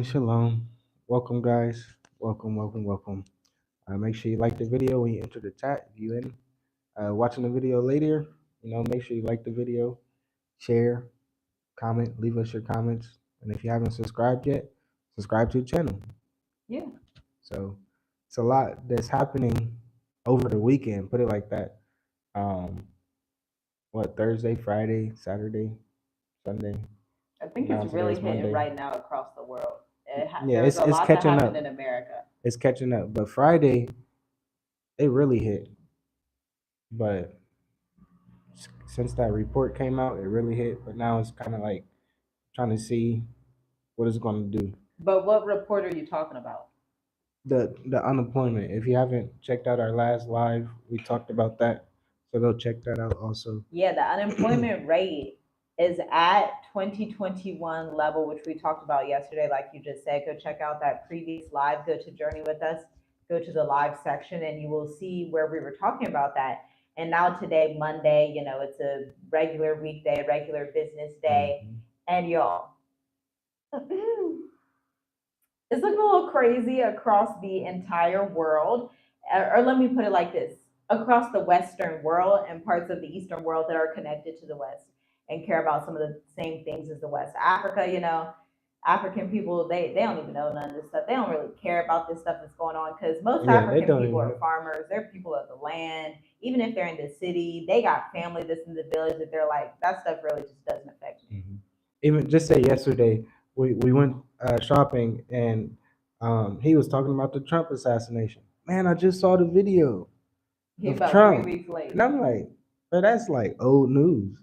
Shalom. Welcome, guys. Welcome. Make sure you like the video when you enter the chat. If you in watching the video later, make sure you like the video, share, comment, leave us your comments, and if you haven't subscribed yet, subscribe to the channel. Yeah. So it's a lot that's happening over the weekend. Put it like that. Um, Thursday, Friday, Saturday, Sunday. I think Now it's really today's hitting Monday. right now across the world. Yeah, There's a it's lot that catching happened up. in America. It's catching up. But Friday, it really hit. But since that report came out, it really hit. But now it's kind of like trying to see what it's going to do. But what report are you talking about? The unemployment. If you haven't checked out our last live, we talked about that. So go check that out also. Yeah, the unemployment rate is at 2021 level, which we talked about yesterday. Like you just said, go check out that previous live. Go to Journey with Us. Go to the live section, and you will see where we were talking about that. And now today, Monday, it's a regular weekday, regular business day, and y'all. It's looking a little crazy across the entire world. Or let me put it like this, across the Western world and parts of the Eastern world that are connected to the West and care about some of the same things as the West. Africa, African people, they don't even know none of this stuff. They don't really care about this stuff that's going on because most Yeah, they African don't people even are know. farmers. They're people of the land. Even if they're in the city, they got family that's in the village that they're like, that stuff really just doesn't affect me. Even just say yesterday, we went shopping and he was talking about the Trump assassination. Man, I just saw the video He of about 3 Trump. weeks late. And I'm like, but that's like old news.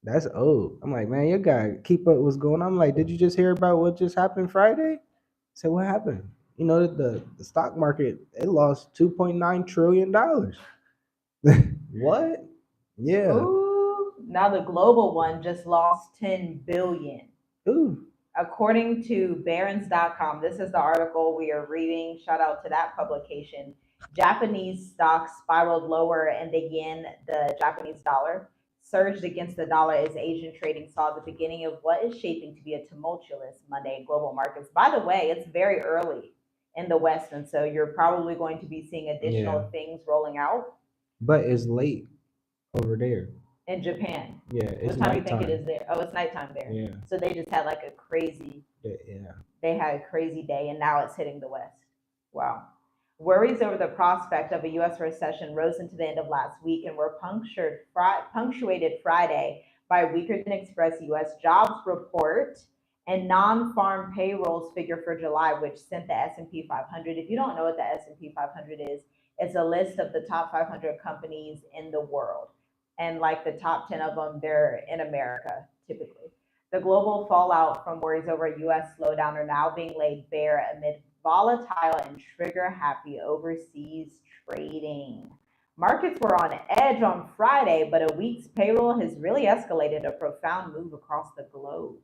That's old. I'm like, man, you gotta keep up what's going on. I'm like, did you just hear about what just happened Friday? I said, what happened? You know, the stock market, it lost $2.9 trillion. What? Yeah. Ooh, now the global one just lost 10 billion. Ooh. According to barons.com, this is the article we are reading. Shout out to that publication. Japanese stocks spiraled lower and the yen, the Japanese dollar, surged against the dollar as Asian trading saw the beginning of what is shaping to be a tumultuous Monday in global markets. By the way, it's very early in the West, and so you're probably going to be seeing additional things rolling out. But it's late over there. In Japan. Yeah, it's what time do you think it nighttime. is there? Oh, it's nighttime there. Yeah. So they just had like a crazy. Yeah. They had a crazy day, and now it's hitting the West. Wow. Worries over the prospect of a U.S. recession rose into the end of last week and were punctuated Friday by a weaker than expressed U.S. jobs report and non-farm payrolls figure for July, which sent the S&P 500. If you don't know what the S&P 500 is, it's a list of the top 500 companies in the world. And like the top 10 of them, they're in America typically. The global fallout from worries over a U.S. slowdown are now being laid bare amid volatile and trigger happy overseas trading. Markets were on edge on Friday, but a week's payroll has really escalated a profound move across the globe.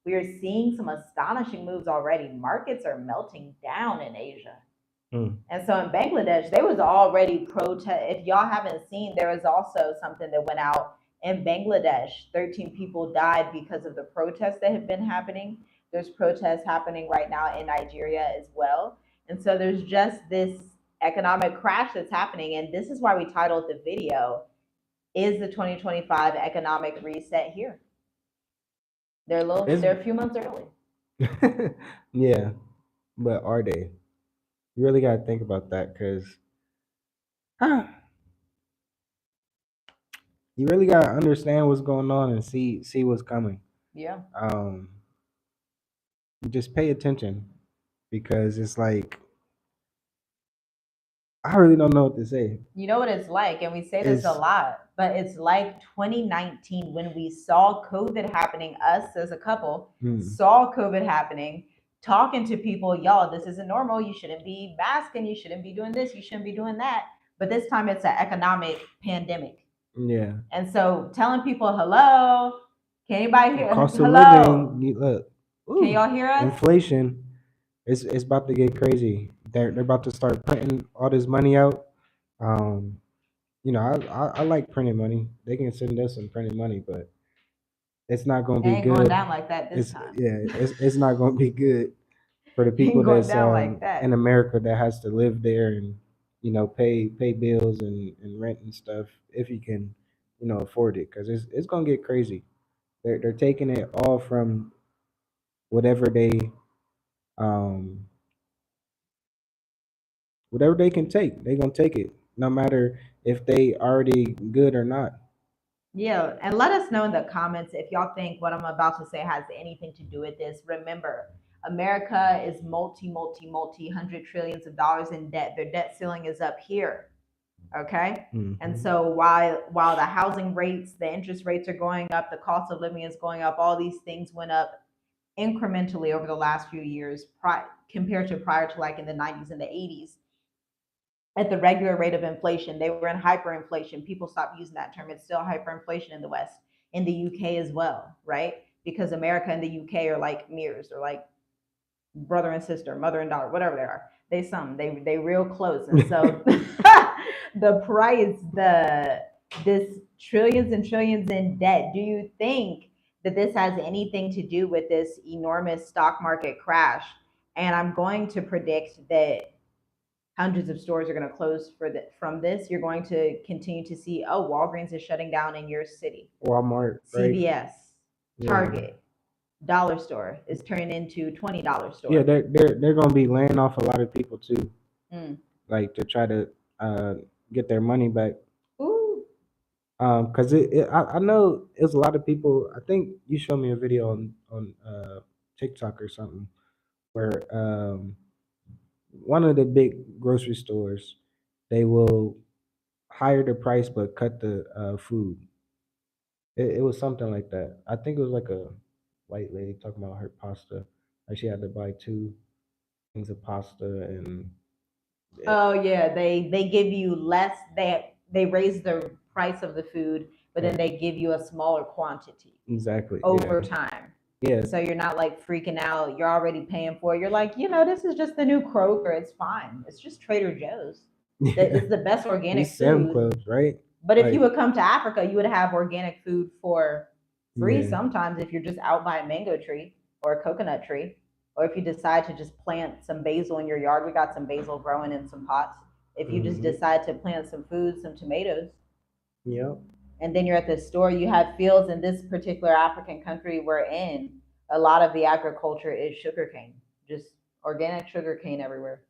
We are seeing some astonishing moves already. Markets are melting down in Asia. And so in Bangladesh, there was already protest. If y'all haven't seen, there was also something that went out in Bangladesh. 13 people died because of the protests that have been happening. There's protests happening right now in Nigeria as well. And so there's just this economic crash that's happening. And this is why we titled the video, Is the 2025 Economic Reset Here? They're a few months early. Yeah, but are they? You really got to think about that because you really got to understand what's going on and see what's coming. Yeah. Just pay attention because it's like I really don't know what to say. You know what it's like, and we say this a lot, but it's like 2019 when we saw COVID happening. Us as a couple saw COVID happening, talking to people, y'all, this isn't normal. You shouldn't be masking. You shouldn't be doing this. You shouldn't be doing that. But this time it's an economic pandemic. Yeah. And so telling people, hello, can anybody hear? Cost of hello? living, look. Can y'all hear us? Inflation, it's about to get crazy. They're about to start printing all this money out. I like printing money. They can send us some printed money, but it's not going to be good. Ain't going down like that this time. Yeah, it's not going to be good. for the people ain't going that's down like in that. America that has to live there and pay bills and rent and stuff if you can afford it, because it's gonna get crazy. They're taking it all from whatever they um whatever they can take. They're gonna take it no matter if they already good or not. Yeah, and let us know in the comments if y'all think what I'm about to say has anything to do with this. Remember, America is multi hundred trillions of dollars in debt. Their debt ceiling is up here. Okay. And Hmm. so while the housing rates, the interest rates are going up, the cost of living is going up, all these things went up incrementally over the last few years compared to prior to like in the 90s and the 80s at the regular rate of inflation. They were in hyperinflation. People stopped using that term. It's still hyperinflation in the West, in the UK as well, right? Because America and the UK are like mirrors. They're like brother and sister, mother and daughter, whatever they are. They real close. And so the price, this trillions and trillions in debt. Do you think that this has anything to do with this enormous stock market crash? And I'm going to predict that hundreds of stores are going to close from this. You're going to continue to see, oh, Walgreens is shutting down in your city. Walmart, right? CVS, Yeah. Target, Dollar Store is turning into $20 store. Yeah, they're gonna be laying off a lot of people too, Mm. like to try to get their money back. Ooh. Cause I know it's a lot of people. I think you showed me a video on TikTok or something where one of the big grocery stores, they will higher the price but cut the food. It was something like that. I think it was like a white lady talking about her pasta. Like she had to buy two things of pasta and Oh yeah, they give you less. They raise the price of the food, but then they give you a smaller quantity exactly. over time. Yeah. So you're not like freaking out. You're already paying for it. You're like, this is just the new Kroger. It's fine. It's just Trader Joe's. It's the best organic These Sam food. clubs, right? But if Like, you would come to Africa, you would have organic food for free yeah. sometimes if you're just out by a mango tree or a coconut tree. Or if you decide to just plant some basil in your yard, we got some basil growing in some pots. If you just decide to plant some food, some tomatoes, Yep. and then you're at the store, you have fields in this particular African country we're in. A lot of the agriculture is sugarcane, just organic sugarcane everywhere.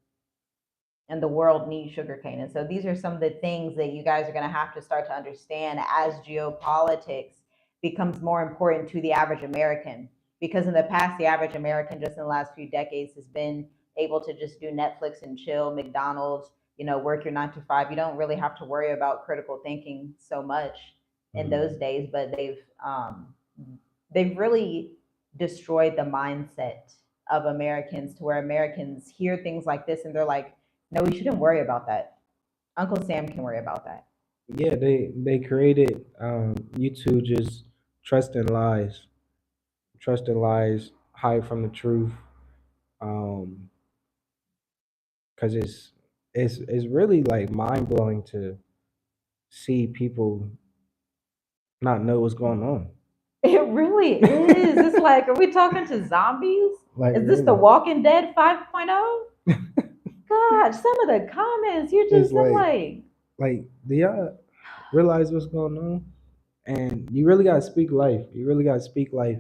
And the world needs sugarcane. And so these are some of the things that you guys are going to have to start to understand as geopolitics becomes more important to the average American. Because in the past, the average American, just in the last few decades, has been able to just do Netflix and chill, McDonald's, work your 9 to 5. You don't really have to worry about critical thinking so much in those days, but they've really destroyed the mindset of Americans to where Americans hear things like this and they're like, no, we shouldn't worry about that. Uncle Sam can worry about that. Yeah, they created you to just trust in lies, hide from the truth. Um, because it's really like mind blowing to see people not know what's going on. It really is. It's like, are we talking to zombies? Like, Is this the Walking Dead 5.0? God, some of the comments, it's I'm like, do y'all realize what's going on? And you really gotta speak life. You really gotta speak life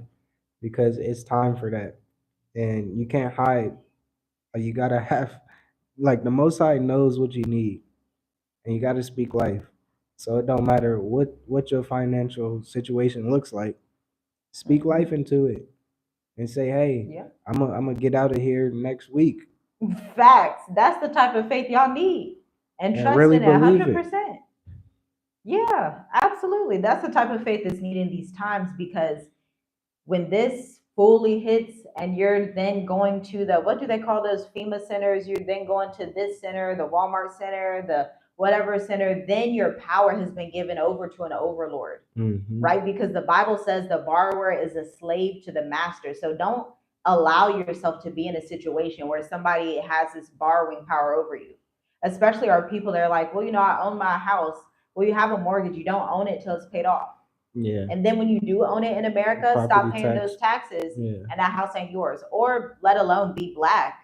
because it's time for that. And you can't hide. You gotta have like the Most High knows what you need, and you gotta speak life. So it don't matter what your financial situation looks like. Speak life into it and say, "Hey, yeah. I'm gonna get out of here next week." Facts. That's the type of faith y'all need. And trust really in it believe it. 100%. Yeah, absolutely. That's the type of faith that's needed in these times because when this fully hits and you're then going to the, what do they call those FEMA centers? You're then going to this center, the Walmart center, the whatever center, then your power has been given over to an overlord, right? Because the Bible says the borrower is a slave to the master. So don't allow yourself to be in a situation where somebody has this borrowing power over you, especially our people that are like, well, I own my house. Well, you have a mortgage. You don't own it till it's paid off. Yeah. And then when you do own it in America, Property stop paying those tax. taxes, Yeah. and that house ain't yours, or let alone be black.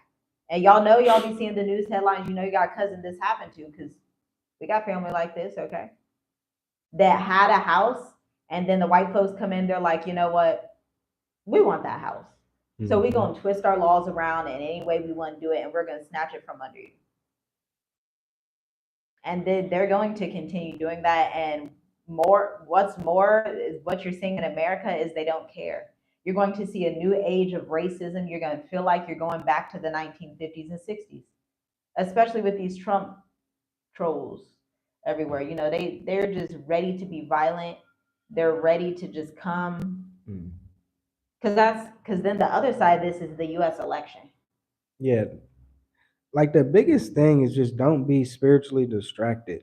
And y'all know, y'all be seeing the news headlines. You know, you got a cousin this happened to, because we got family like this, okay, that had a house, and then the white folks come in. They're like, you know what? We want that house. So we Mhm. gonna twist our laws around in any way we want to do it, and we're gonna snatch it from under you. And then they're going to continue doing that. And what's more is what you're seeing in America is they don't care. You're going to see a new age of racism. You're going to feel like you're going back to the 1950s and 60s, especially with these Trump trolls everywhere. You know, they're just ready to be violent. They're ready to just come, Mm. because then the other side of this is the U.S. election. Yeah. Like the biggest thing is just don't be spiritually distracted.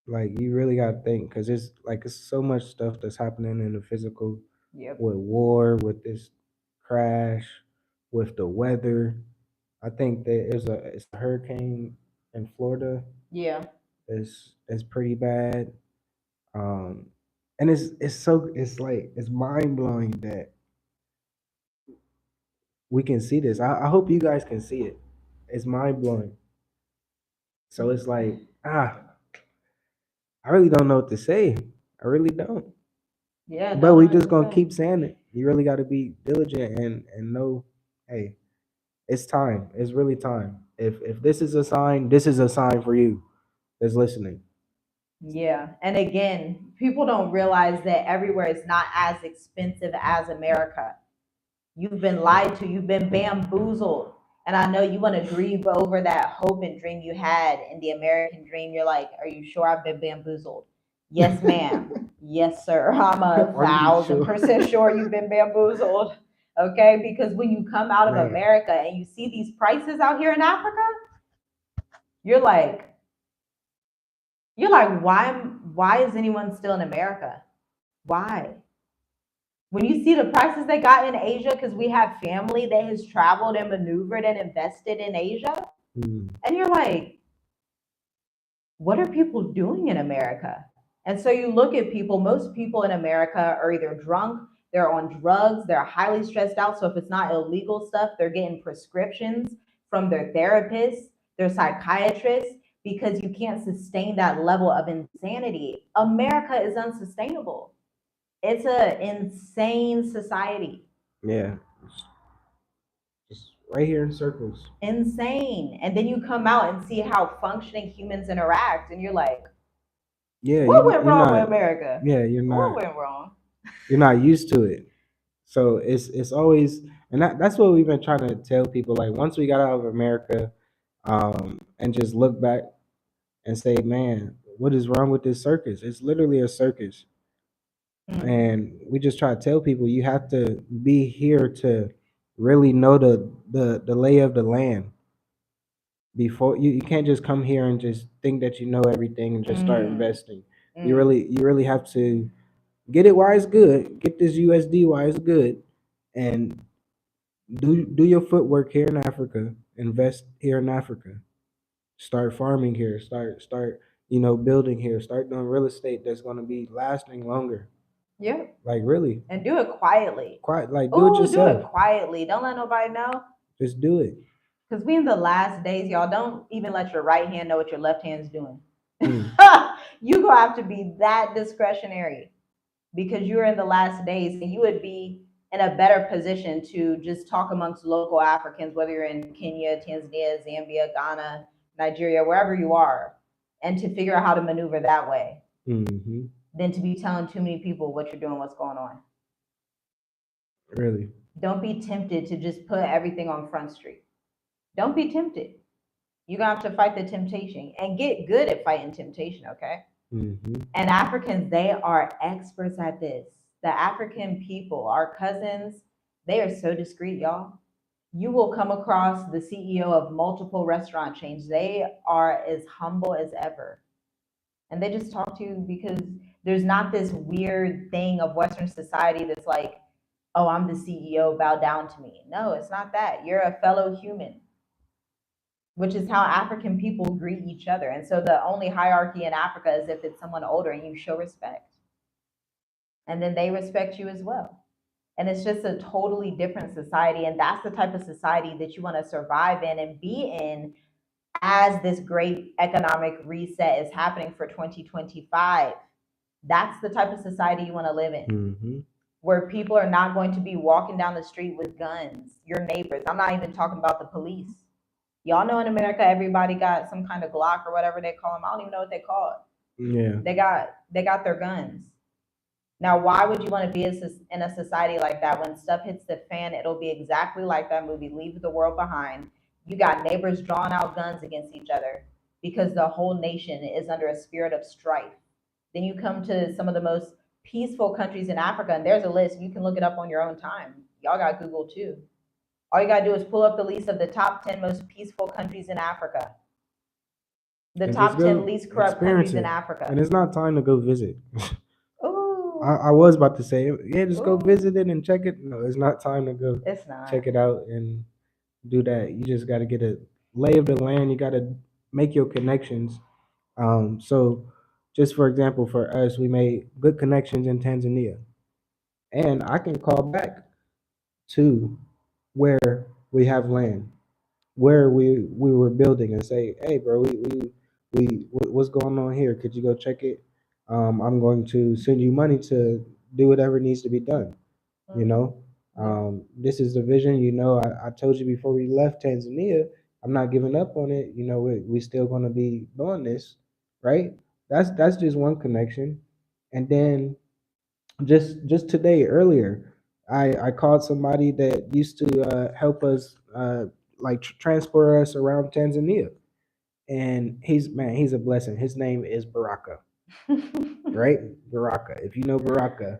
Like you really got to think, because it's so much stuff that's happening in the physical, Yep. with war, with this crash, with the weather. I think that it's a hurricane in Florida. Yeah. It's pretty bad. Um, and it's mind blowing that we can see this. I hope you guys can see it. It's mind blowing. So it's like, I really don't know what to say. I really don't. Yeah. But Don't we know what just to gonna say. keep saying it. You really got to be diligent and know, hey, it's time. It's really time. If this is a sign, this is a sign for you that's listening. Yeah. And again, people don't realize that everywhere is not as expensive as America. You've been lied to, you've been bamboozled. And I know you want to grieve over that hope and dream you had in the American dream. You're like, are you sure I've been bamboozled? Yes, ma'am. Yes, sir. I'm Are you 1,000% sure? sure you've been bamboozled. Okay. Because when you come out of Man, America and you see these prices out here in Africa, you're like, why is anyone still in America? Why? When you see the prices they got in Asia, because we have family that has traveled and maneuvered and invested in Asia, mm, and you're like, what are people doing in America? And so you look at people, most people in America are either drunk, they're on drugs, they're highly stressed out. So if it's not illegal stuff, they're getting prescriptions from their therapists, their psychiatrists, because you can't sustain that level of insanity. America is unsustainable. It's an insane society. yeah, just right here in circles. Insane. And then you come out and see how functioning humans interact, and you're like, Yeah, what went you're wrong with not. America? Yeah, What went wrong? you're not used to it. So it's always, and that's what we've been trying to tell people. Like once we got out of America, and just look back and say, man, what is wrong with this circus? It's literally a circus. And we just try to tell people you have to be here to really know the lay of the land before you can't just come here and just think that you know everything and just start Mm, investing. mm. You really have to get it while it's good, get this USD while it's good, and do your footwork here in Africa, invest here in Africa, start farming here, start building here, start doing real estate that's going to be lasting longer. Yeah. Like really, And do it quietly. quite like do it Oh, do yourself. it quietly. Don't let nobody know. Just do it. Because we in the last days, y'all. Don't even let your right hand know what your left hand's doing. Mm. You gonna have to be that discretionary, because you're in the last days, and you would be in a better position to just talk amongst local Africans, whether you're in Kenya, Tanzania, Zambia, Ghana, Nigeria, wherever you are, and to figure out how to maneuver that way, Hmm. than to be telling too many people what you're doing, what's going on. Really. Don't be tempted to just put everything on Front Street. Don't be tempted. You're gonna have to fight the temptation and get good at fighting temptation, okay? Hmm. And Africans, they are experts at this. The African people, our cousins, they are so discreet, y'all. You will come across the CEO of multiple restaurant chains. They are as humble as ever. And they just talk to you because there's not this weird thing of Western society that's like, oh, I'm the CEO, bow down to me. No, it's not that. You're a fellow human, which is how African people greet each other. And so the only hierarchy in Africa is if it's someone older and you show respect. and then they respect you as well. And it's just a totally different society. And that's the type of society that you want to survive in and be in as this great economic reset is happening for 2025. That's the type of society you want to live in, where people are not going to be walking down the street with guns, your neighbors. I'm not even talking about the police. Y'all know in America, everybody got some kind of Glock or whatever they call them. I don't even know what they call it. Yeah. They got their guns. Now, why would you want to be in a society like that? When stuff hits the fan, it'll be exactly like that movie, Leave the World Behind. You got neighbors drawing out guns against each other because the whole nation is under a spirit of strife. Then you come to some of the most peaceful countries in Africa, and there's a list. You can look it up on your own time. Y'all got Google too. All you got to do is pull up the list of the top 10 most peaceful countries in Africa. The top 10 least corrupt countries in Africa. And it's not time to go visit. I was about to say, yeah, just go visit it and check it. No, it's not time to go check it out and do that. You just got to get a lay of the land. You got to make your connections. So, just for example, for us, we made good connections in Tanzania. And I can call back to where we have land, where we were building and say, hey, bro, what's going on here? Could you go check it? I'm going to send you money to do whatever needs to be done. You know, this is the vision. You know, I told you before we left Tanzania, I'm not giving up on it. You know, we still going to be doing this, right? That's just one connection. And then just today earlier, I called somebody that used to help us like transport us around Tanzania, and he's a blessing. His name is Baraka, right? Baraka. If you know Baraka,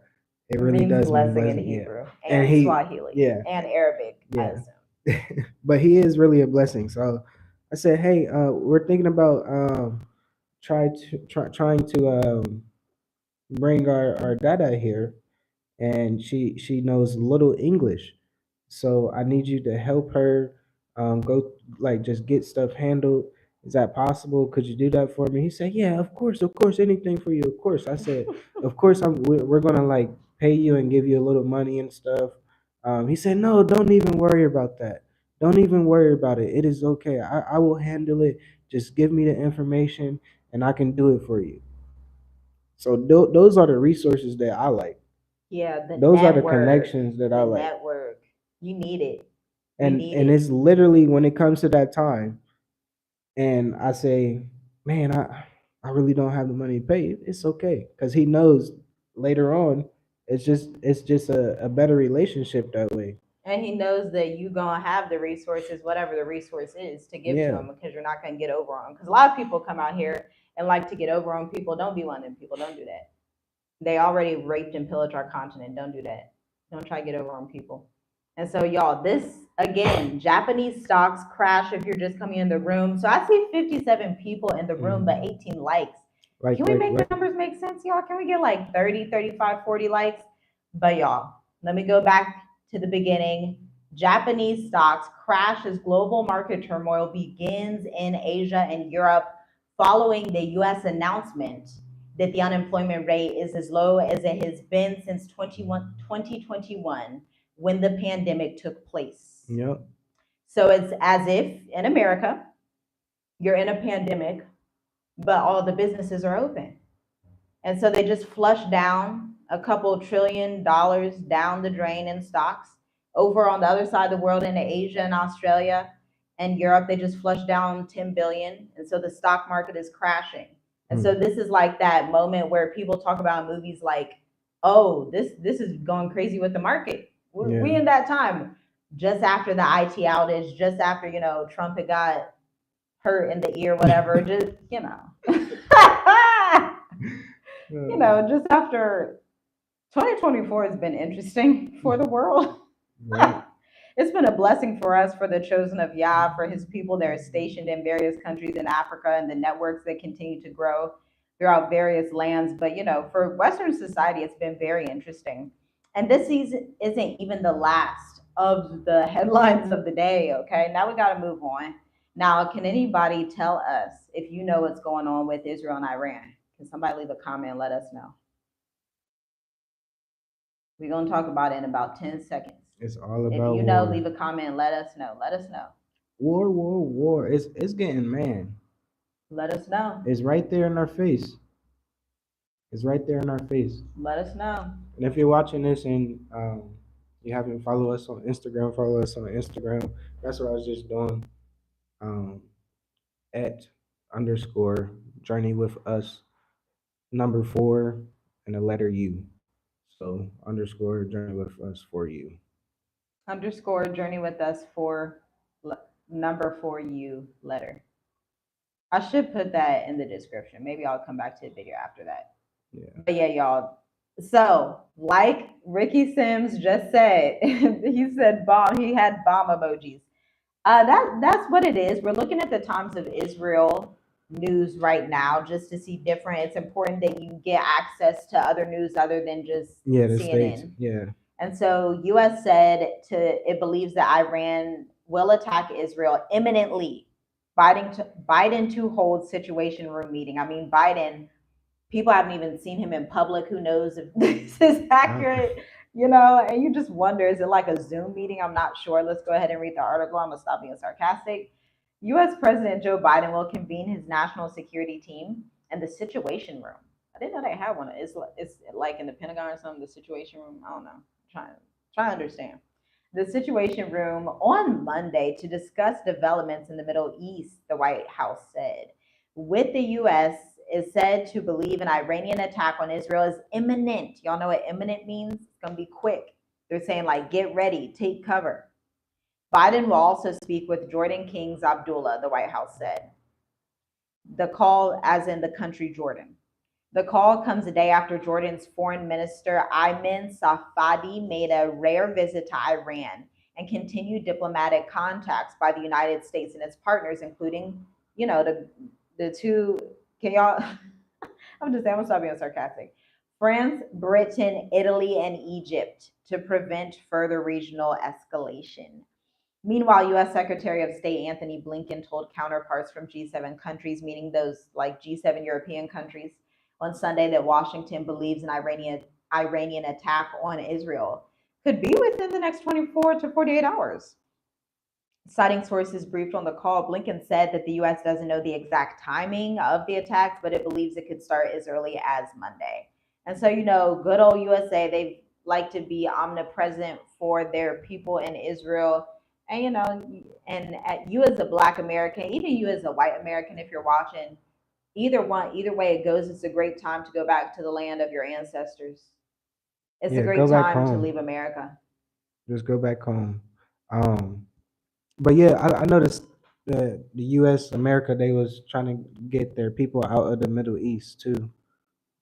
it really does mean blessing in Hebrew, yeah. And Swahili, yeah, and Arabic. yeah. But he is really a blessing. So I said, hey, we're thinking about trying to bring our dada here, and she knows little English. So I need you to help her go like just get stuff handled. Is that possible? Could you do that for me? He said, yeah, of course, anything for you, of course. I said, of course, we're gonna like pay you and give you a little money and stuff. He said, no, don't even worry about that. Don't even worry about it. It is okay. I will handle it. Just give me the information and I can do it for you. So those are the resources that I like. Yeah, those are the connections that I like. Network. You need it. And it's literally when it comes to that time, and I say, man, I really don't have the money to pay. It's okay, because he knows later on, it's just a better relationship that way. And he knows that you gonna have the resources, whatever the resource is, to give to him, because you're not gonna get over on him. Because a lot of people come out here and like to get over on people. Don't be one of them people. Don't do that. They already raped and pillaged our continent. Don't do that. Don't try to get over on people. And so, y'all, this again, Japanese stocks crash if you're just coming in the room. So I see 57 people in the room, but 18 likes. Can we make the numbers make sense, y'all? Can we get like 30, 35, 40 likes? But y'all, let me go back to the beginning. Japanese stocks crash as global market turmoil begins in Asia and Europe following the US announcement that the unemployment rate is as low as it has been since 2021 when the pandemic took place. Yep. So it's as if in America, you're in a pandemic, but all the businesses are open. And so they just flushed down a couple $1 trillion down the drain in stocks. Over on the other side of the world, in Asia and Australia and Europe, they just flushed down 10 billion. And so the stock market is crashing. And so this is like that moment where people talk about movies like, oh, this is going crazy with the market. We in that time, just after the IT outage, just after, you know, Trump had got hurt in the ear, whatever, just, you know. You know, just after 2024 has been interesting for the world. Right. It's been a blessing for us, for the chosen of Yah, for his people that are stationed in various countries in Africa, and the networks that continue to grow throughout various lands. But, you know, for Western society, it's been very interesting. And this season isn't even the last of the headlines of the day, okay? Now we got to move on. Now, can anybody tell us if you know what's going on with Israel and Iran? Can somebody leave a comment and let us know? We're gonna talk about it in about 10 seconds. It's all If about you know, war. leave a comment. Let us know. Let us know. War, war, war. It's getting, man. Let us know. It's right there in our face. It's right there in our face. Let us know. And if you're watching this and you haven't followed us on Instagram, follow us on Instagram. That's what I was just doing. Um, at underscore journey with us number 4 and the letter U. So underscore journey with us for you. Underscore journey with us for number 4U letter. I should put that in the description. Maybe I'll come back to the video after that. Yeah. But yeah, y'all. So, like Ricky Sims just said, he said bomb. He had bomb emojis. That's what it is. We're looking at the Times of Israel news right now just to see different. It's important that you get access to other news other than just Yeah, the CNN. states. Yeah. And so, U.S. said it believes that Iran will attack Israel imminently. Biden to hold situation room meeting. I mean, Biden, people haven't even seen him in public. Who knows if this is accurate, and you just wonder, is it like a Zoom meeting? I'm not sure. Let's go ahead and read the article. I'm gonna stop being sarcastic. US President Joe Biden will convene his national security team in the situation room. I didn't know they had one. It's like in the Pentagon or something, the situation room. I don't know. Try to understand. The situation room on Monday to discuss developments in the Middle East, the White House said. With the U.S. is said to believe an Iranian attack on Israel is imminent. Y'all know what imminent means? It's going to be quick. They're saying, like, get ready, take cover. Biden will also speak with Jordan Kings Abdullah, the White House said. The call, as in the country Jordan. The call comes a day after Jordan's foreign minister Ayman Safadi made a rare visit to Iran and continued diplomatic contacts by the United States and its partners, including, the two. Can y'all? I'm gonna stop being sarcastic. France, Britain, Italy, and Egypt to prevent further regional escalation. Meanwhile, U.S. Secretary of State Anthony Blinken told counterparts from G7 countries, meaning those like G7 European countries, on Sunday that Washington believes an Iranian attack on Israel could be within the next 24 to 48 hours. Citing sources briefed on the call, Blinken said that the U.S. doesn't know the exact timing of the attacks, but it believes it could start as early as Monday. And so, good old USA, they like to be omnipresent for their people in Israel. And, you as a Black American, even you as a white American, if you're watching, either way it goes, it's a great time to go back to the land of your ancestors. It's a great time to leave America. Just go back home. But yeah, I noticed the U.S. America, they was trying to get their people out of the Middle East too.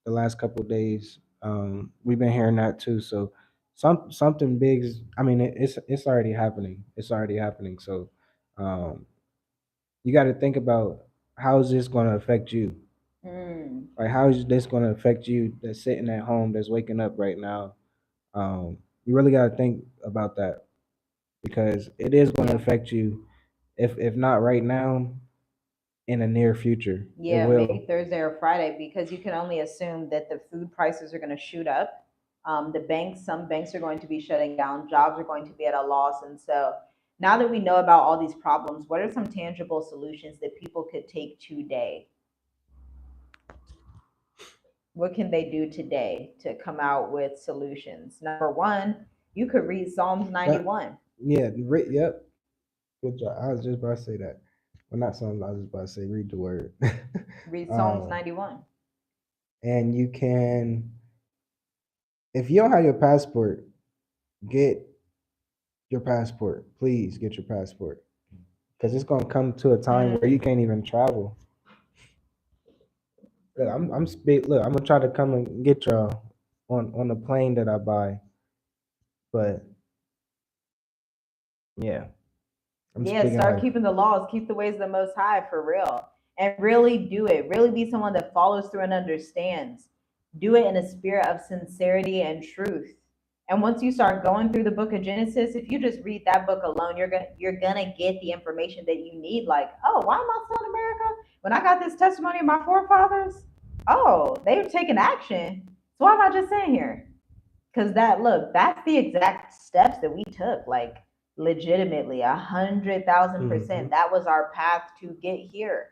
The last couple of days, we've been hearing that too. So something big is. I mean, it's already happening. It's already happening. So you got to think about how is this going to affect you. Like, how is this going to affect you that's sitting at home, that's waking up right now? You really got to think about that because it is going to affect you. If not right now, in the near future. Yeah, maybe Thursday or Friday, because you can only assume that the food prices are going to shoot up. Some banks are going to be shutting down, jobs are going to be at a loss. And so now that we know about all these problems, what are some tangible solutions that people could take today? What can they do today to come out with solutions? Number one, you could read Psalms 91. Yeah, yep. Good job. I was just about to say that. Well, not Psalms, I was just about to say read the word. Read Psalms 91. And you can, if you don't have your passport, get your passport. Please get your passport. Because it's going to come to a time where you can't even travel. Look, I'm gonna try to come and get y'all on the plane that I buy. But yeah. Start keeping the laws, keep the ways of the Most High for real, and really do it. Really be someone that follows through and understands. Do it in a spirit of sincerity and truth. And once you start going through the book of Genesis, if you just read that book alone, you're gonna get the information that you need. Like, oh, why am I still in America when I got this testimony of my forefathers? Oh, they've taken action. So why am I just sitting here? Because that's the exact steps that we took. Like legitimately, 100,000%. That was our path to get here.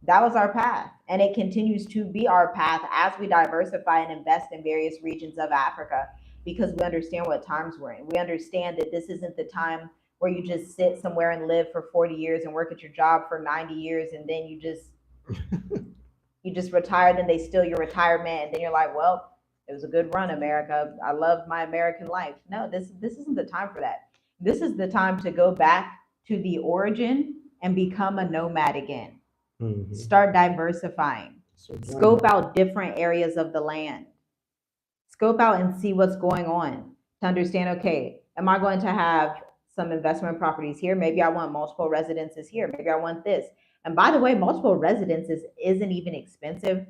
That was our path. And it continues to be our path as we diversify and invest in various regions of Africa, because we understand what times we're in. We understand that this isn't the time where you just sit somewhere and live for 40 years and work at your job for 90 years and then you just retire, then they steal your retirement, and then you're like, well, it was a good run, America. I love my American life. No, this isn't the time for that. This is the time to go back to the origin and become a nomad again. Start diversifying. Scope out different areas of the land. Scope out and see what's going on to understand, okay, am I going to have some investment properties here? Maybe I want multiple residences here. Maybe I want this. And by the way, multiple residences isn't even expensive.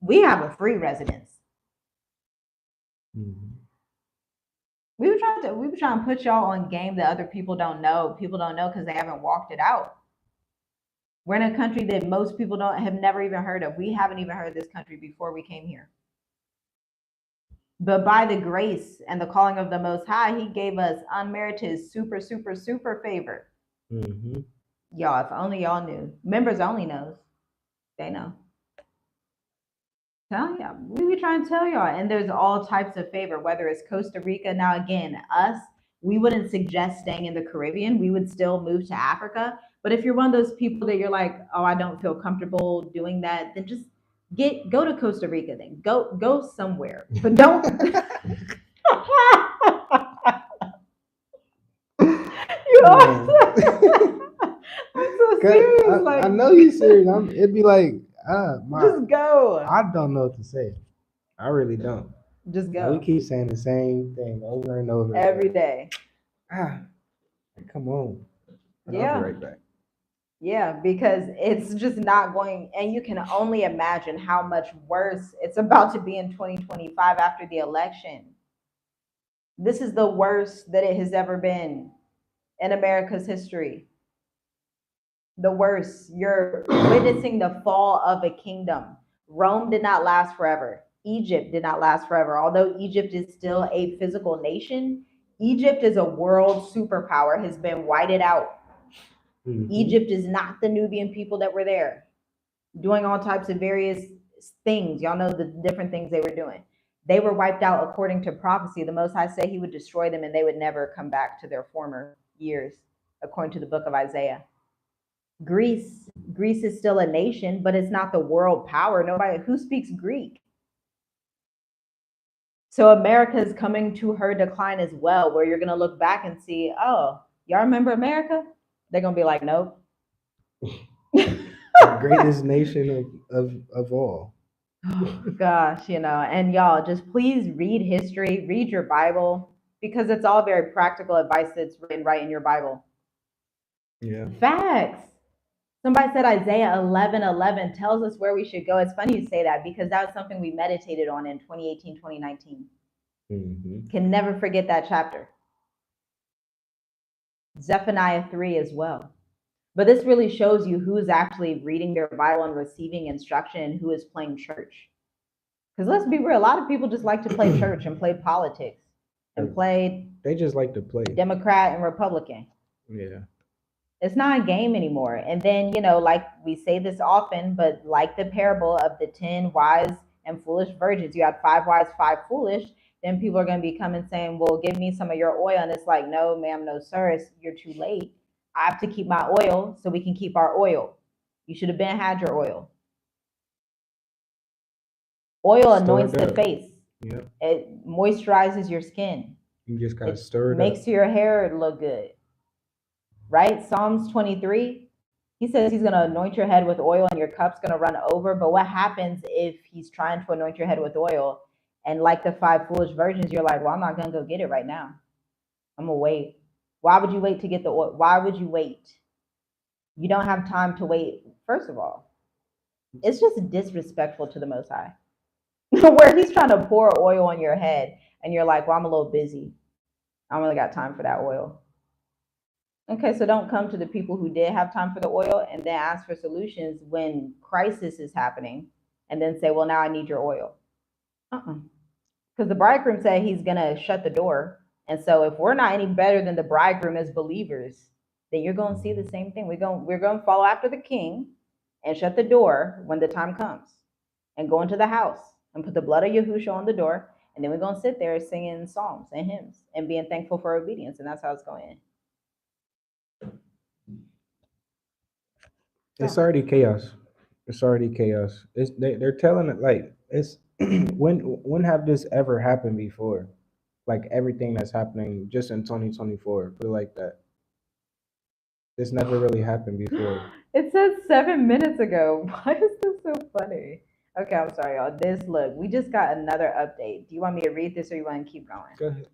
We have a free residence. We were trying to put y'all on game that other people don't know. People don't know because they haven't walked it out. We're in a country that most people have never even heard of. We haven't even heard of this country before we came here. But by the grace and the calling of the Most High, He gave us unmerited, super, super, super favor. Y'all, if only y'all knew. Members only knows. They know. Tell y'all. We be trying to tell y'all. And there's all types of favor, whether it's Costa Rica. Now, again, we wouldn't suggest staying in the Caribbean. We would still move to Africa. But if you're one of those people that you're like, oh, I don't feel comfortable doing that, then just go to Costa Rica then. Go somewhere. But don't you are I'm so serious. I know you're serious. It'd be like just go. I don't know what to say. I really don't. Just go. We keep saying the same thing over and over every day. Come on. Yeah. I'll be right back. Yeah, because it's just not going, and you can only imagine how much worse it's about to be in 2025 after the election. This is the worst that it has ever been in America's history. The worst. You're witnessing the fall of a kingdom. Rome did not last forever. Egypt did not last forever. Although Egypt is still a physical nation, Egypt is a world superpower, has been whited out. Egypt is not the Nubian people that were there doing all types of various things. Y'all know the different things they were doing. They were wiped out according to prophecy. The Most High said He would destroy them and they would never come back to their former years, according to the book of Isaiah. Greece is still a nation, but it's not the world power. Nobody who speaks Greek. So America is coming to her decline as well, where you're going to look back and see, oh, y'all remember America? They're going to be like, nope. The greatest nation of all. Oh, gosh, and y'all just please read history, read your Bible, because it's all very practical advice that's written right in your Bible. Yeah. Facts. Somebody said Isaiah 11:11 tells us where we should go. It's funny you say that because that was something we meditated on in 2018, 2019. Can never forget that chapter. Zephaniah 3 as well. But this really shows you who's actually reading their Bible and receiving instruction and who is playing church. Because let's be real, a lot of people just like to play church and play politics and they just like to play Democrat and Republican. Yeah. It's not a game anymore. And then, like we say this often, but like the parable of the 10 wise and foolish virgins, you had 5 wise, 5 foolish. Then people are going to be coming saying, well, give me some of your oil. And it's like, no, ma'am, no, sir, you're too late. I have to keep my oil so we can keep our oil. You should have been had your oil. Oil anoints the face. Yep. It moisturizes your skin. You just got to stir it up. Makes your hair look good. Right? Psalms 23, he says he's going to anoint your head with oil and your cup's going to run over. But what happens if he's trying to anoint your head with oil and like the 5 foolish virgins, you're like, well, I'm not going to go get it right now. I'm going to wait. Why would you wait to get the oil? Why would you wait? You don't have time to wait. First of all, it's just disrespectful to the Most High. Where he's trying to pour oil on your head and you're like, well, I'm a little busy. I don't really got time for that oil. Okay, so don't come to the people who did have time for the oil and then ask for solutions when crisis is happening and then say, well, now I need your oil. Because the bridegroom said he's gonna shut the door. And so if we're not any better than the bridegroom as believers, then you're gonna see the same thing. We're gonna follow after the king and shut the door when the time comes and go into the house and put the blood of Yahushua on the door. And then we're gonna sit there singing psalms and hymns and being thankful for obedience. And that's how it's going. It's already chaos. It's already chaos. They're telling it like it's when have this ever happened before? Like everything that's happening just in 2024, put it like that. This never really happened before. It says 7 minutes ago. Why is this so funny? Okay, I'm sorry, y'all. Look, we just got another update. Do you want me to read this or you want to keep going? Go ahead.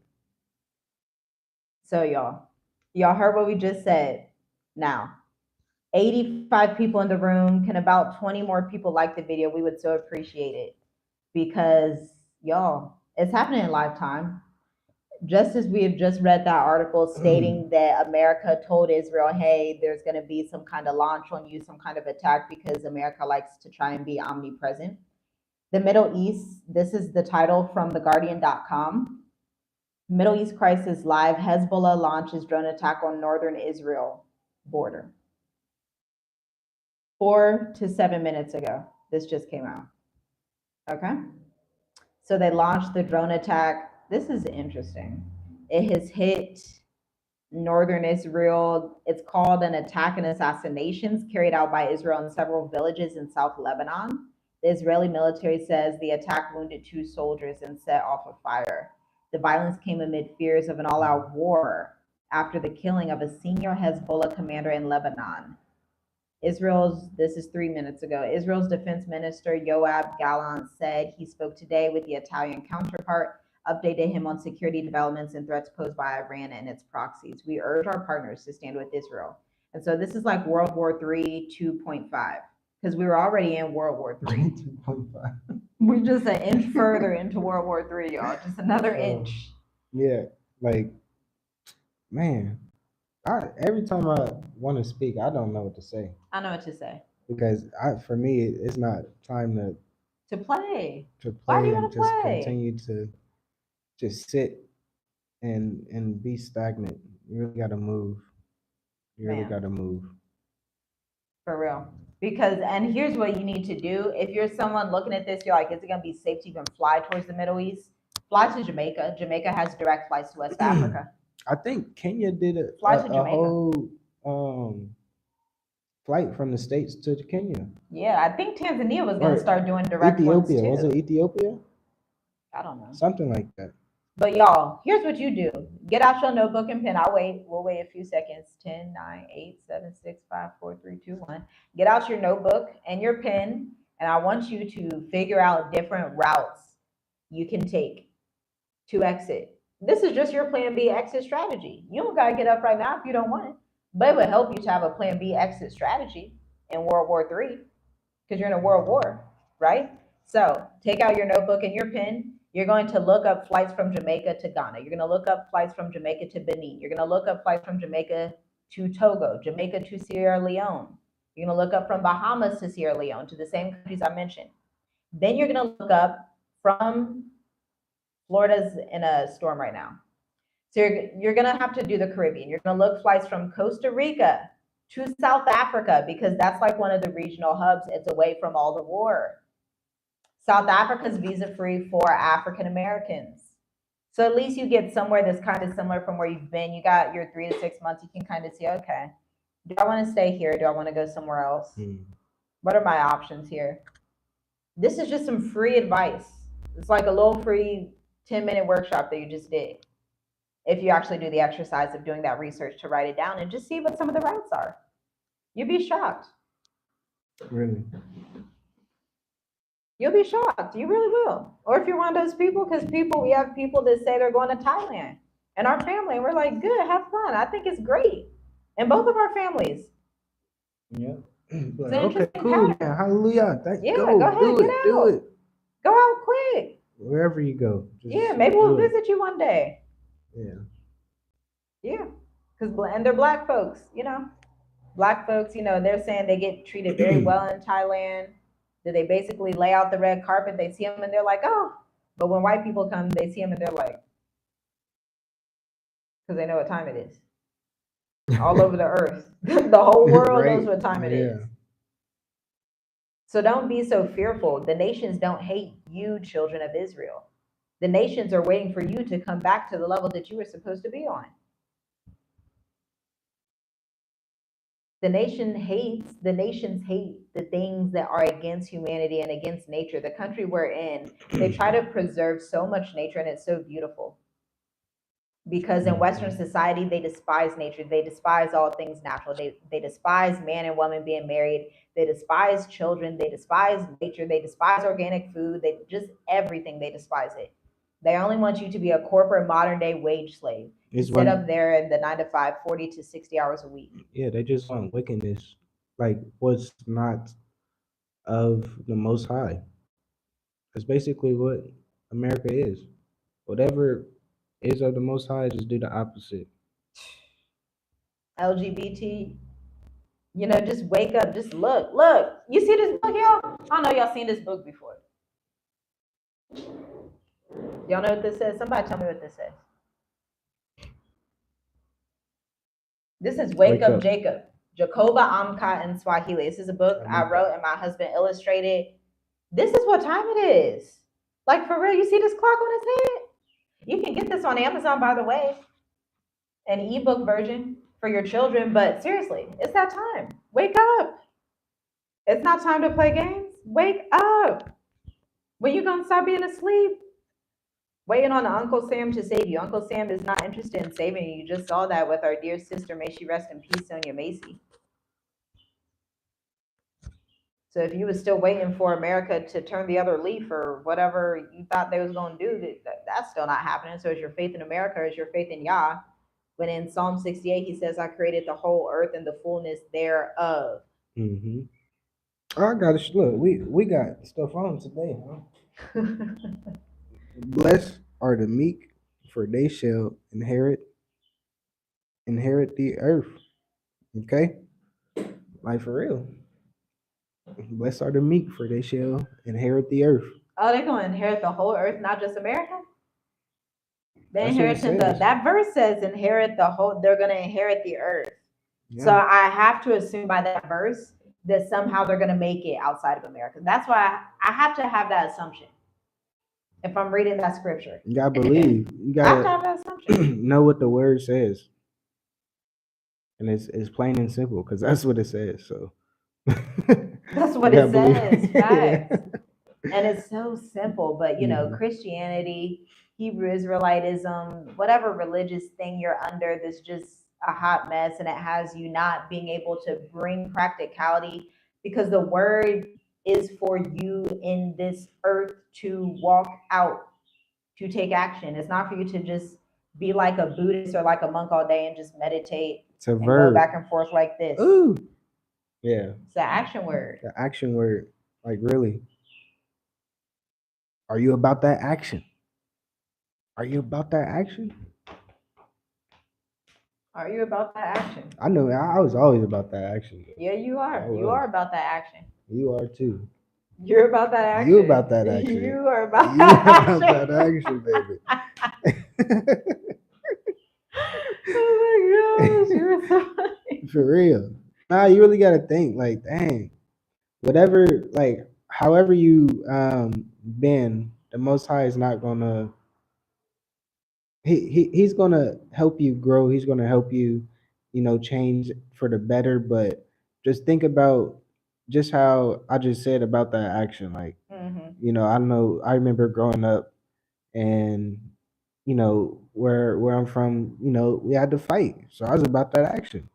So, y'all heard what we just said. Now, 85 people in the room. Can about 20 more people like the video? We would so appreciate it because, y'all, it's happening in live time. Just as we have just read that article stating that America told Israel, hey, there's going to be some kind of launch on you, some kind of attack because America likes to try and be omnipresent. The Middle East, this is the title from theguardian.com. Middle East crisis live, Hezbollah launches drone attack on northern Israel border. 4 to 7 minutes ago, this just came out. Okay. So they launched the drone attack. This is interesting. It has hit northern Israel. It's called an attack and assassinations carried out by Israel in several villages in South Lebanon. The Israeli military says the attack wounded 2 soldiers and set off a fire. The violence came amid fears of an all-out war after the killing of a senior Hezbollah commander in Lebanon. This is 3 minutes ago, Israel's defense minister Yoav Gallant said he spoke today with the Italian counterpart, updated him on security developments and threats posed by Iran and its proxies. We urge our partners to stand with Israel. And so this is like World War III 2.5, because we were already in World War III. 2.5. We're just an inch further into World War III, y'all. Just another inch. Yeah, like, man. Every time I want to speak, I don't know what to say. I know what to say. Because for me, it's not time to play. Why do you want to just play? Continue to just sit and be stagnant. You really got to move. You really got to move. For real. And here's what you need to do. If you're someone looking at this, you're like, is it going to be safe to even fly towards the Middle East? Fly to Jamaica. Jamaica has direct flights to West Africa. I think Kenya did a whole flight from the States to Kenya. Yeah, I think Tanzania was going to start doing direct Ethiopia. Was it Ethiopia? I don't know. Something like that. But y'all, here's what you do. Get out your notebook and pen. I'll wait. We'll wait a few seconds. 10, 9, 8, 7, 6, 5, 4, 3, 2, 1. Get out your notebook and your pen, and I want you to figure out different routes you can take to exit. This is just your plan B exit strategy. You don't got to get up right now if you don't want it, but it would help you to have a plan B exit strategy in World War III because you're in a world war, right? So take out your notebook and your pen. You're going to look up flights from Jamaica to Ghana. You're going to look up flights from Jamaica to Benin. You're going to look up flights from Jamaica to Togo, Jamaica to Sierra Leone. You're going to look up from Bahamas to Sierra Leone, to the same countries I mentioned. Then you're going to look up from Florida's in a storm right now. So you're going to have to do the Caribbean. You're going to look flights from Costa Rica to South Africa because that's like one of the regional hubs. It's away from all the war. South Africa's visa-free for African Americans. So at least you get somewhere that's kind of similar from where you've been. You got your 3 to 6 months. You can kind of see, okay, do I want to stay here? Do I want to go somewhere else? What are my options here? This is just some free advice. It's like a little free 10-minute workshop that you just did. If you actually do the exercise of doing that research to write it down and just see what some of the routes are. You'd be shocked. Really? You'll be shocked. You really will. Or if you're one of those people, because we have people that say they're going to Thailand and our family, and we're like, good, have fun. I think it's great. And both of our families. Yeah. Like, okay, cool. Yeah, hallelujah. Go ahead, do it. Go out quick. Wherever you go. Maybe we'll visit you one day. Yeah. Yeah. And they're black folks, Black folks, they're saying they get treated very well in Thailand. That they basically lay out the red carpet. They see them and they're like, oh, But when white people come, they see them and they're like, because they know what time it is. All over the earth. The whole world knows what time it is. So don't be so fearful. The nations don't hate you, children of Israel. The nations are waiting for you to come back to the level that you were supposed to be on. The nations hate the things that are against humanity and against nature. The country we're in, they try to preserve so much nature, and it's so beautiful. Because in Western society, they despise nature. They despise all things natural. They despise man and woman being married. They despise children. They despise nature. They despise organic food. They just everything. They despise it. They only want you to be a corporate modern day wage slave. Sit up there in the 9 to 5, 40 to 60 hours a week. Yeah, they just want wickedness, like what's not of the Most High. That's basically what America is. Whatever is of the Most High, just do the opposite. LGBT, just wake up, just look. You see this book, y'all? I know y'all seen this book before. Y'all know what this says? Somebody tell me what this says. This is Wake Up Jacob. Jacoba Amka in Swahili. This is a book I wrote and my husband illustrated. This is what time it is. Like, for real, you see this clock on his head? You can get this on Amazon, by the way. An ebook version for your children. But seriously, it's that time. Wake up. It's not time to play games. Wake up. When you going to stop being asleep? Waiting on Uncle Sam to save you. Uncle Sam is not interested in saving you. You just saw that with our dear sister, may she rest in peace, Sonia Macy. So if you was still waiting for America to turn the other leaf or whatever you thought they was going to do, that's still not happening. So is your faith in America, is your faith in Yah? When in Psalm 68, he says, I created the whole earth and the fullness thereof. Mm-hmm. Oh, I got it. Look, we got stuff on today, huh? Blessed are the meek, for they shall inherit the earth. Okay? Like, for real. Blessed are the meek, for they shall inherit the earth. Oh, they're going to inherit the whole earth, not just America? That verse says inherit the whole, they're going to inherit the earth. Yeah. So I have to assume by that verse that somehow they're going to make it outside of America. That's why I have to have that assumption. If I'm reading that scripture, you gotta believe. You gotta have that assumption. Know what the word says, and it's plain and simple because that's what it says. So that's what it says. Facts. And it's so simple. But Christianity, Hebrew Israelitism, whatever religious thing you're under, that's just a hot mess, and it has you not being able to bring practicality, because the word is for you in this earth to walk out, to take action. It's not for you to just be like a Buddhist or like a monk all day and just meditate and go back and forth like this. Ooh. Yeah. It's the action word. The action word. Like, really. Are you about that action? Are you about that action? Are you about that action? I know. I was always about that action. Yeah, you are. You are about that action. You are too. You're about that action. You about that action. You are about that action, baby. Oh my gosh, you're so funny. For real. Nah, you really gotta think, like, dang. Whatever, like, however you been, the Most High is not gonna. He's gonna help you grow. He's gonna help you, change for the better. But just think about just how I just said about that action. Like, I know. I remember growing up, and where I'm from, we had to fight. So I was about that action.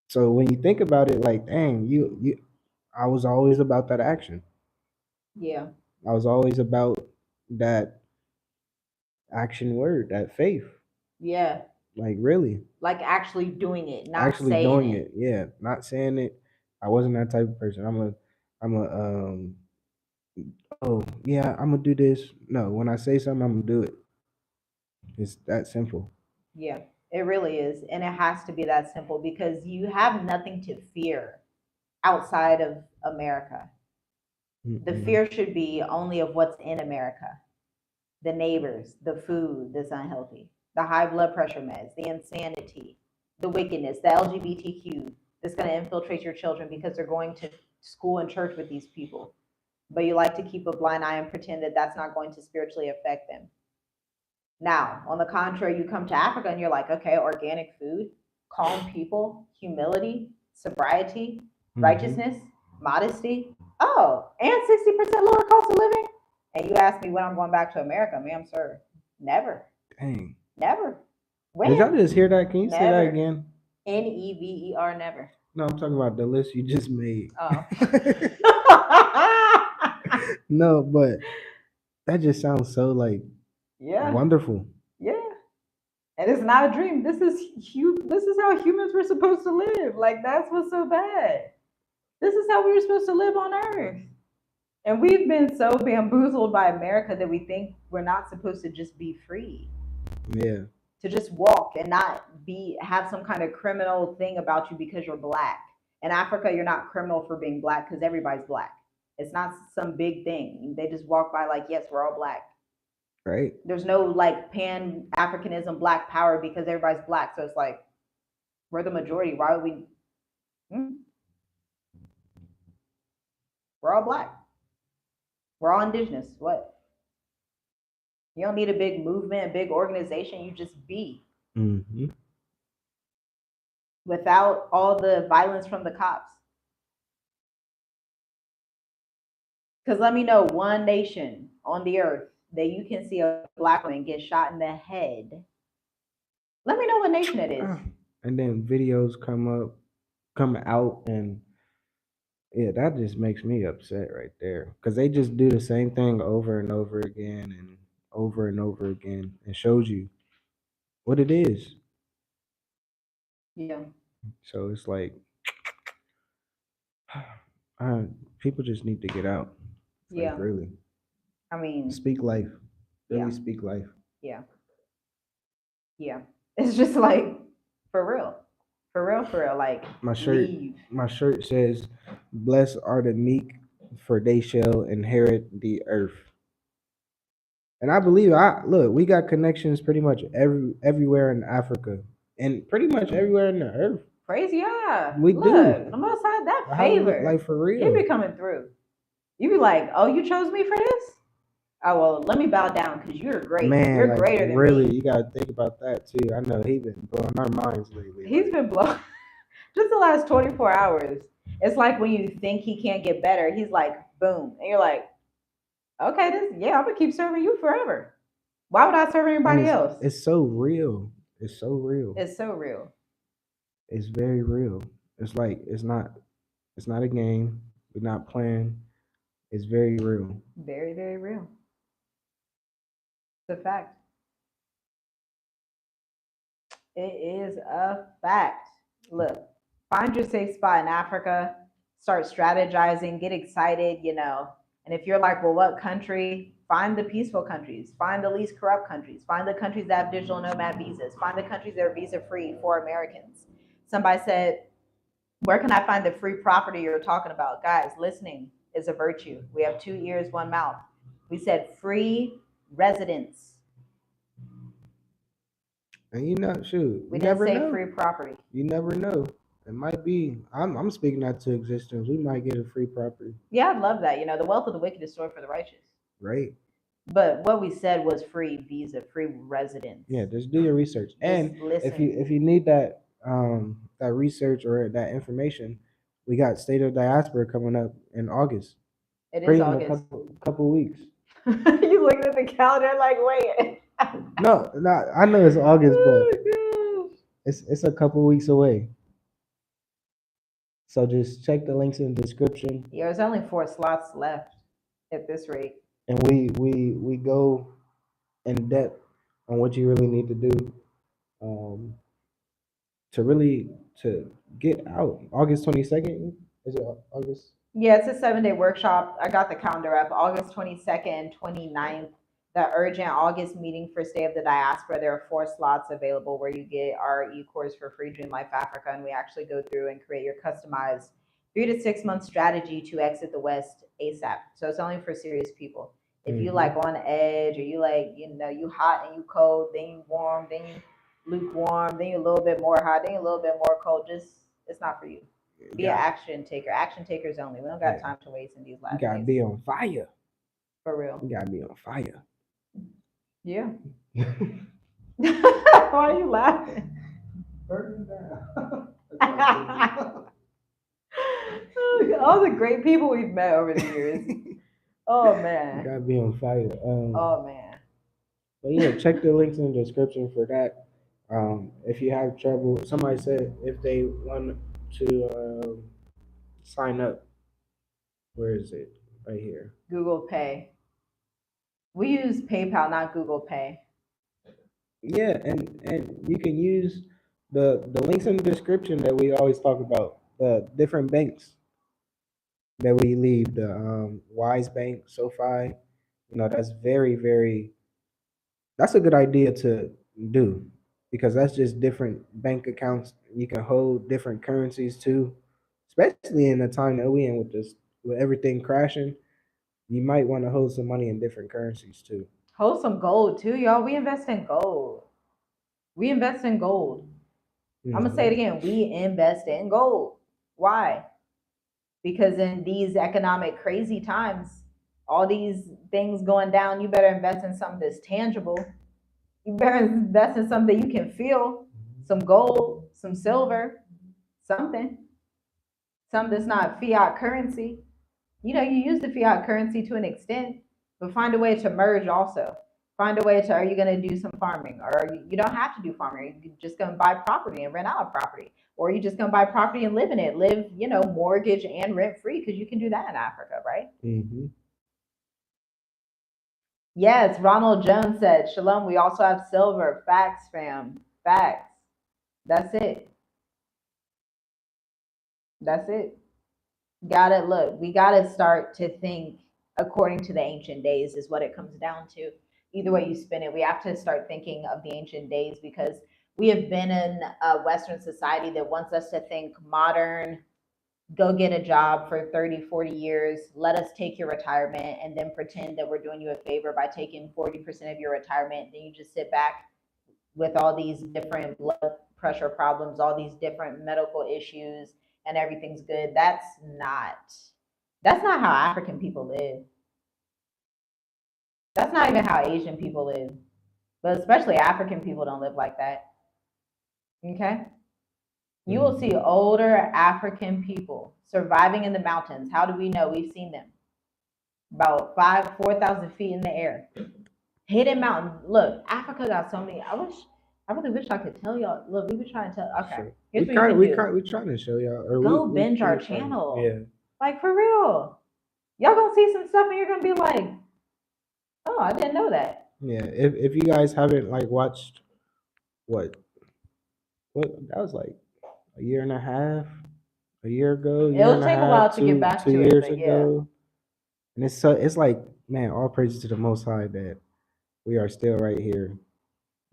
So when you think about it, like, dang, I was always about that action. Yeah. I was always about that action word, that faith. Yeah. Like, really. Like actually doing it, not actually saying doing it. Yeah, not saying it. I wasn't that type of person. Oh yeah, I'm gonna do this. No, when I say something, I'm gonna do it. It's that simple. Yeah, it really is. And it has to be that simple, because you have nothing to fear outside of America. The fear should be only of what's in America. the neighbors, the food that's unhealthy, the high blood pressure meds, the insanity, the wickedness, the LGBTQ that's going to infiltrate your children because they're going to school and church with these people. But you like to keep a blind eye and pretend that that's not going to spiritually affect them. Now, on the contrary, you come to Africa and you're like, okay, organic food, calm people, humility, sobriety, righteousness, modesty. Oh, and 60% lower cost of living. And you ask me when I'm going back to America, ma'am, sir. Never. Dang. Never. When? Did y'all just hear that? Can you say that Never. again? Never. Never. No, I'm talking about the list you just made. Oh. No, but that just sounds so like Yeah. wonderful. Yeah. And it's not a dream. This is how humans were supposed to live. Like, that's what's so bad. This is how we were supposed to live on Earth. And we've been so bamboozled by America that we think we're not supposed to just be free. Yeah. To just walk and not have some kind of criminal thing about you because you're black. In Africa, you're not criminal for being black because everybody's black. It's not some big thing. They just walk by like, yes, we're all black. Right. There's no like pan-Africanism, black power because everybody's black. So it's like, we're the majority. Why would we? We're all black. We're all indigenous. What? You don't need a big movement, a big organization. You just be. Mm-hmm. Without all the violence from the cops. Because let me know one nation on the earth that you can see a black woman get shot in the head. Let me know what nation it is. And then videos come out, and yeah, that just makes me upset right there. Because they just do the same thing over and over again and over again and shows you what it is. Yeah. So it's like people just need to get out. Yeah. Like, really. I mean, Speak life. Really yeah. speak life. Yeah. Yeah. It's just like, for real. For real, for real. Like, My shirt says, "Blessed are the meek, for they shall inherit the earth." And I believe we got connections pretty much everywhere in Africa and pretty much everywhere in the earth. Praise yeah. We Look, do. the Most High, that favor. Like, for real. You be coming through. You be like, oh, you chose me for this? Oh, well, let me bow down because you're great. Man, you're like, greater than really, me. you gotta think about that too. I know he's been blowing our minds lately. He's been blown just the last 24 hours. It's like when you think he can't get better, he's like, boom. And you're like, okay, I'm gonna keep serving you forever. Why would I serve anybody else? It's so real. It's so real. It's so real. It's very real. It's like it's not a game. We're not playing. It's very real. Very, very real. It's a fact. It is a fact. Look, find your safe spot in Africa, start strategizing, get excited, And if you're like, well, what country? Find the peaceful countries, find the least corrupt countries, find the countries that have digital nomad visas, find the countries that are visa free for Americans. Somebody said, where can I find the free property you're talking about? Guys, listening is a virtue. We have 2 ears, 1 mouth. We said free residence. And shoot, we didn't say free property. You never know. It might be. I'm speaking that to existence. We might get a free property. Yeah, I'd love that. The wealth of the wicked is stored for the righteous. Right. But what we said was free visa, free residence. Yeah, just do your research. And if you need that that research or that information, we got State of Diaspora coming up in August. It is August. A couple weeks. You looking at the calendar like, wait. No, I know it's August, but it's a couple weeks away. So just check the links in the description. Yeah, there's only 4 slots left at this rate. And we go in depth on what you really need to do to get out. August 22nd, is it August? Yeah, it's a 7-day workshop. I got the calendar up. August 22nd, 29th, the urgent August meeting for State of the Diaspora. There are 4 slots available where you get our e-course for free, Dream Life Africa, and we actually go through and create your customized 3 to 6 month strategy to exit the West ASAP. So it's only for serious people. If you like on edge, or you like, you hot and you cold, then you warm, then you lukewarm, then you a little bit more hot, then you a little bit more cold, it's not for you. Be an action taker. Action takers only. We don't got time to waste in these last days. You gotta be on fire. For real. You gotta be on fire. Yeah. Why are you laughing? All the great people we've met over the years. Oh man. You gotta be on fire. Oh man. But yeah, check the links in the description for that. If you have trouble, somebody said if they want to sign up, where is it? Right here. Google Pay. We use PayPal, not Google Pay. Yeah, and you can use the links in the description that we always talk about, the different banks that we leave, the Wise Bank, SoFi. That's that's a good idea to do, because that's just different bank accounts. You can hold different currencies too, especially in the time that we in with everything crashing. You might want to hold some money in different currencies too. Hold some gold too, y'all. We invest in gold. I'm gonna say it again. We invest in gold. Why? Because in these economic crazy times, all these things going down, you better invest in something that's tangible. You better invest in something you can feel. Some gold, some silver, something that's not fiat currency. You use the fiat currency to an extent, but find a way to merge also. Find a way to, are you going to do some farming? Or you don't have to do farming. You're just going to buy property and rent out property. Or you're just going to buy property and live in it. Live, mortgage and rent free, because you can do that in Africa, right? Mm-hmm. Yes, Ronald Jones said, Shalom, we also have silver. Facts, fam. Facts. That's it. We gotta start to think according to the ancient days, is what it comes down to. Either way you spin it, we have to start thinking of the ancient days, because we have been in a Western society that wants us to think modern, go get a job for 30, 40 years, let us take your retirement, and then pretend that we're doing you a favor by taking 40% of your retirement. Then you just sit back with all these different blood pressure problems, all these different medical issues, and everything's good. That's not how African people live. That's not even how Asian people live. But especially African people don't live like that. Okay? You will see older African people surviving in the mountains. How do we know? We've seen them. About 4,000 feet in the air. Hidden mountain. Look, Africa got so many. I really wish I could tell y'all. Look, we were trying to tell. Okay. Here's we're trying to show y'all. Go binge our channel. Yeah. Like, for real. Y'all gonna see some stuff and you're gonna be like, oh, I didn't know that. Yeah. If you guys haven't watched what that was like a year and a half, a year ago. It'll take a while to get back to 2 years it, ago. And it's like, man, all praises to the Most High that we are still right here,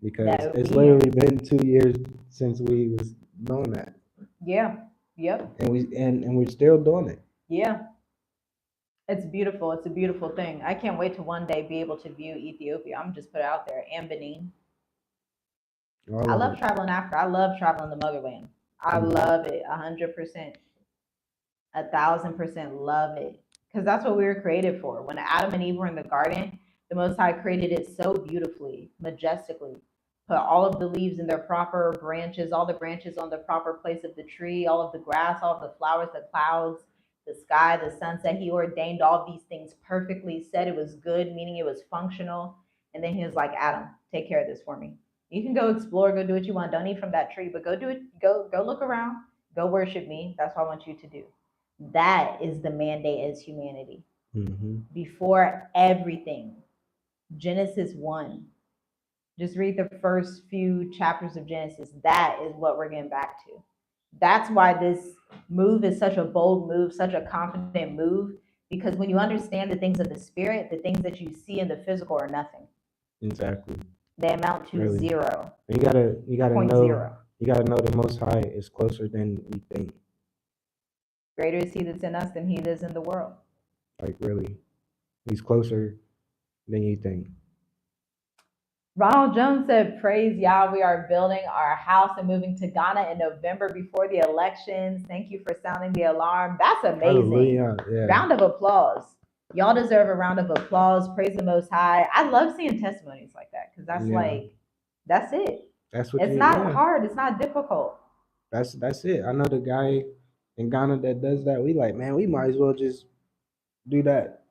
because it's literally been 2 years since we was doing that. Yeah. Yep. And we're still doing it. Yeah. It's beautiful. It's a beautiful thing. I can't wait to one day be able to view Ethiopia. I'm just put it out there, and Benin. I love traveling Africa. I love traveling the motherland. I love it 100%, 1,000% love it, because that's what we were created for. When Adam and Eve were in the garden, the Most High created it so beautifully, majestically. Put all of the leaves in their proper branches, all the branches on the proper place of the tree, all of the grass, all of the flowers, the clouds, the sky, the sunset. He ordained all these things perfectly, said it was good, meaning it was functional. And then he was like, Adam, take care of this for me. You can go explore, go do what you want. Don't eat from that tree, but go do it. Go look around. Go worship me. That's what I want you to do. That is the mandate as humanity. Mm-hmm. Before everything, Genesis 1. Just read the first few chapters of Genesis. That is what we're getting back to. That's why this move is such a bold move, such a confident move, because when you understand the things of the spirit, the things that you see in the physical are nothing. Exactly. They amount to zero. You gotta know. Zero. You gotta know the Most High is closer than you think. Greater is He that's in us than he that is in the world. Like, really, He's closer than you think. Ronald Jones said, "Praise Yah, we are building our house and moving to Ghana in November before the elections. Thank you for sounding the alarm." That's amazing. Hallelujah. Yeah. Round of applause. Y'all deserve a round of applause. Praise the Most High. I love seeing testimonies like that because that's that's it. That's what It's not hard. It's not difficult. That's it. I know the guy in Ghana that does that. We like, man, we might as well just do that.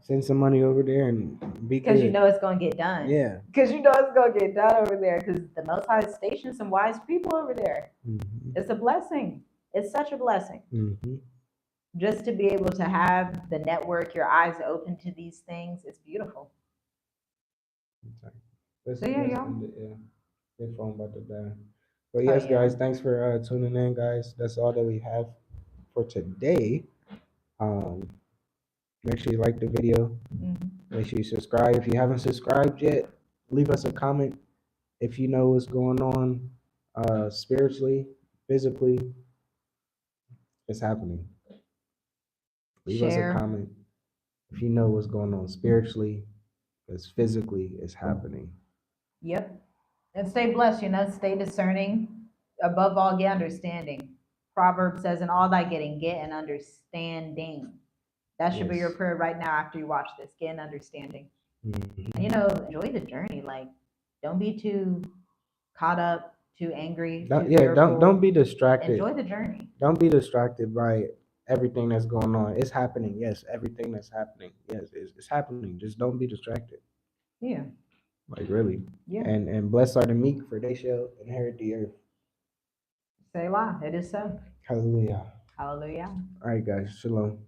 Send some money over there and be good. Because you know it's going to get done. Yeah. Because you know it's going to get done over there. Because the Most High stationed some wise people over there. Mm-hmm. It's a blessing. It's such a blessing. Mm-hmm. Just to be able to have the network, your eyes open to these things, it's beautiful. So yeah, y'all. Your phone about to die. But yes, guys, thanks for tuning in, guys. That's all that we have for today. Make sure you like the video. Mm-hmm. Make sure you subscribe. If you haven't subscribed yet, leave us a comment if you know what's going on spiritually, physically. It's happening. Leave us a comment if you know what's going on spiritually, because physically it's happening. Yep. And stay blessed, stay discerning. Above all, get understanding. Proverbs says, in all thy getting, get an understanding. That should be your prayer right now after you watch this. Get an understanding. Mm-hmm. And, enjoy the journey. Like, don't be too caught up, too angry. Don't be distracted. Enjoy the journey. Don't be distracted by everything that's going on. It's happening. Yes, everything that's happening. Yes, it's happening. Just don't be distracted. Yeah. Like, really. Yeah. And blessed are the meek, for they shall inherit the earth. Say la. It is so. Hallelujah. Hallelujah. All right, guys. Shalom.